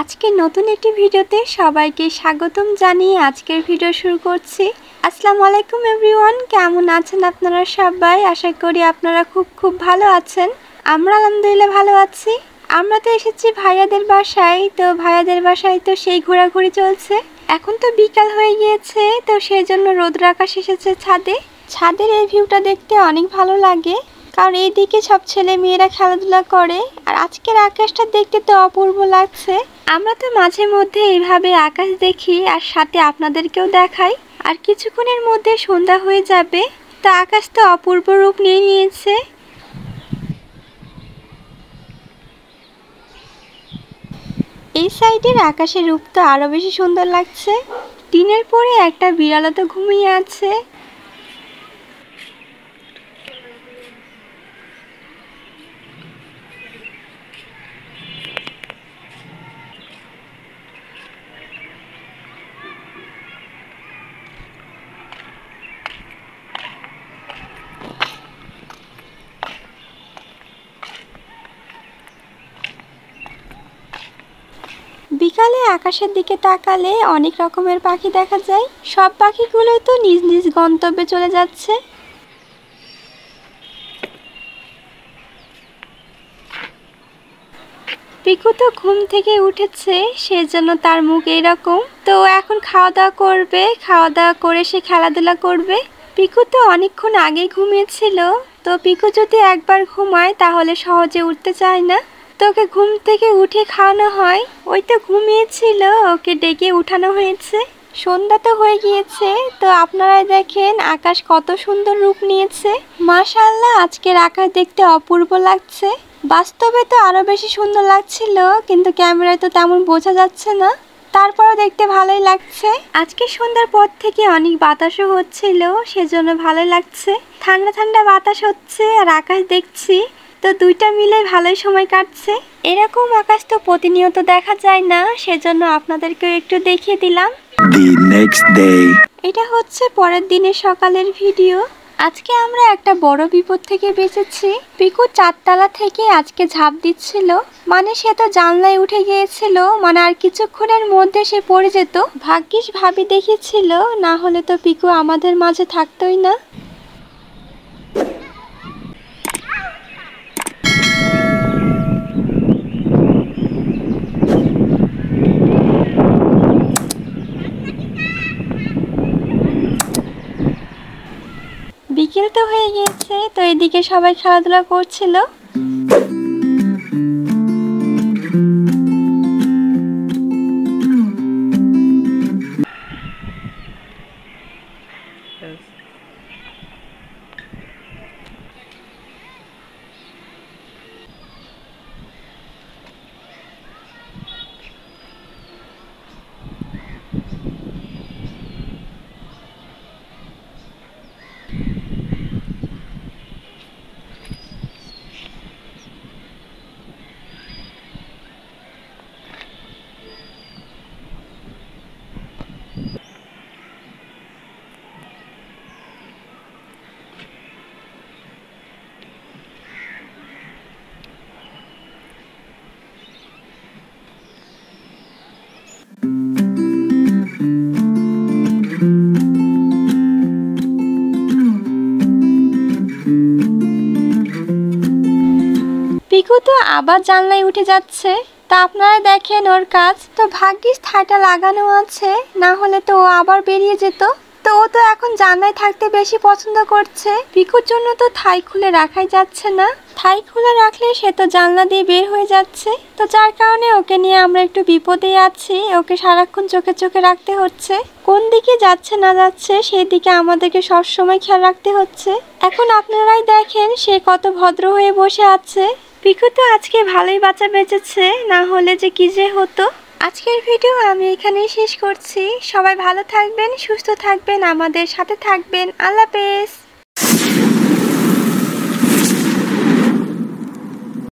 আজকে নতুন একটি ভিডিওতে সবাইকে স্বাগতম জানিয়ে আজকের ভিডিও শুরু করছি। আসসালামু আলাইকুম এভরিওয়ান, কেমন আছেন আপনারা সবাই? আশা করি আপনারা খুব ভালো আছেন। আমরা আলহামদুলিল্লাহ ভালো আছি। আমরা তো এসেছি ভাইয়াদের বাসায়, তো ভাইয়াদের বাসায় তো সেই ঘোরাঘুরি চলছে। এখন তো বিকাল হয়ে গিয়েছে, তো সেই জন্য রোদ্র আকাশ এসেছে ছাদে। ছাদের এই ভিউটা দেখতে অনেক ভালো লাগে, কারণ এইদিকে সব ছেলে মেয়েরা খেলাধুলা করে। আর আজকের আকাশটা দেখতে তো অপূর্ব লাগছে। আমরা তো মাঝে মধ্যে এইভাবে আকাশ দেখি আর সাথে আপনাদেরকেও দেখাই। আর কিছুক্ষণের মধ্যে সন্ধ্যা হয়ে যাবে, তো আকাশ তো অপূর্ব রূপ নিয়ে নিয়েছে। এই সাইডের আকাশের রূপ তো আরো বেশি সুন্দর লাগছে। টিনের পরে একটা বিড়ালও তো ঘুমিয়ে আছে। বিকালে আকাশের দিকে তাকালে অনেক রকমের পাখি দেখা যায়। সব পাখিগুলোই তো নিজ নিজ গন্তব্যে চলে যাচ্ছে। পিকু তো ঘুম থেকে উঠেছে, সেজন্য তার মুখ এইরকম। তো এখন খাওয়া দাওয়া করবে, খাওয়া দাওয়া করে সে খেলাধুলা করবে। পিকু তো অনেকক্ষণ আগেই ঘুমিয়েছিল। তো পিকু যদি একবার ঘুমায় তাহলে সহজে উঠতে চায় না। তো ওকে ঘুম থেকে উঠে খাওয়ানো হয়। ওই তো ঘুমিয়েছিল, ওকে ডেকে উঠানো হয়েছে। সন্ধ্যা তো হয়ে গিয়েছে, তো আপনারাই দেখেন আকাশ কত সুন্দর রূপ নিয়েছে। মাশাআল্লাহ, আজকের আকাশ দেখতে অপূর্ব লাগছে। বাস্তবে তো আরো বেশি সুন্দর লাগছিল, কিন্তু ক্যামেরায় তো তেমন বোঝা যাচ্ছে না। তারপরও দেখতে ভালোই লাগছে। আজকে সন্ধ্যার পর থেকে অনেক বাতাসও হচ্ছিল, সেজন্য ভালোই লাগছে। ঠান্ডা ঠান্ডা বাতাস হচ্ছে আর আকাশ দেখছি, তো দুইটা মিলে ভালোই সময় কাটছে। এরকম আকাশ তো প্রতিনিয়ত দেখা যায় না, সেজন্য আপনাদেরকে একটু দেখিয়ে দিলাম। এটা হচ্ছে পরের দিনের সকালের ভিডিও। আজকে আমরা একটা বড় বিপদ থেকে বেঁচেছি। পিকু 4 তলা থেকে আজকে ঝাঁপ দিচ্ছিল, মানে সে তো জানলায় উঠে গিয়েছিল, মানে আর কিছুক্ষণের মধ্যে সে পড়ে যেত। ভাগ্যিস ভাবি দেখেছিল, না হলে তো পিকু আমাদের মাঝে থাকতোই না। বিকেল তো হয়ে গিয়েছে, তো এদিকে সবাই খেলাধুলা করছিল। পিকু তো আবার জানলায় উঠে যাচ্ছে, তা আপনারা দেখেন ওর কাজ। তো ভাগ্যিস ঠাইটা লাগানো আছে, না হলে তো ও আবার বেরিয়ে যেত। তো ও তো এখন জানলায় থাকতে বেশি পছন্দ করছে। পিকুর জন্য তো ঠাই খুলে রাখাই যাচ্ছে না। ঠাই খুলে রাখলে সে তো জানলা দিয়ে বের হয়ে যাচ্ছে। তো যার কারণে ওকে নিয়ে আমরা একটু বিপদে আছি। ওকে সারাক্ষণ চোখে চোখে রাখতে হচ্ছে, কোন দিকে যাচ্ছে না যাচ্ছে সেই দিকে আমাদেরকে সবসময় খেয়াল রাখতে হচ্ছে। এখন আপনারাই দেখেন সে কত ভদ্র হয়ে বসে আছে। পিকু তো আজকে ভালোই বাঁচা বেঁচেছে, না হলে যে কি যে হতো। আজকের ভিডিও আমি এখানেই শেষ করছি। সবাই ভালো থাকবেন, সুস্থ থাকবেন, আমাদের সাথে থাকবেন। আল্লাহ হাফেজ।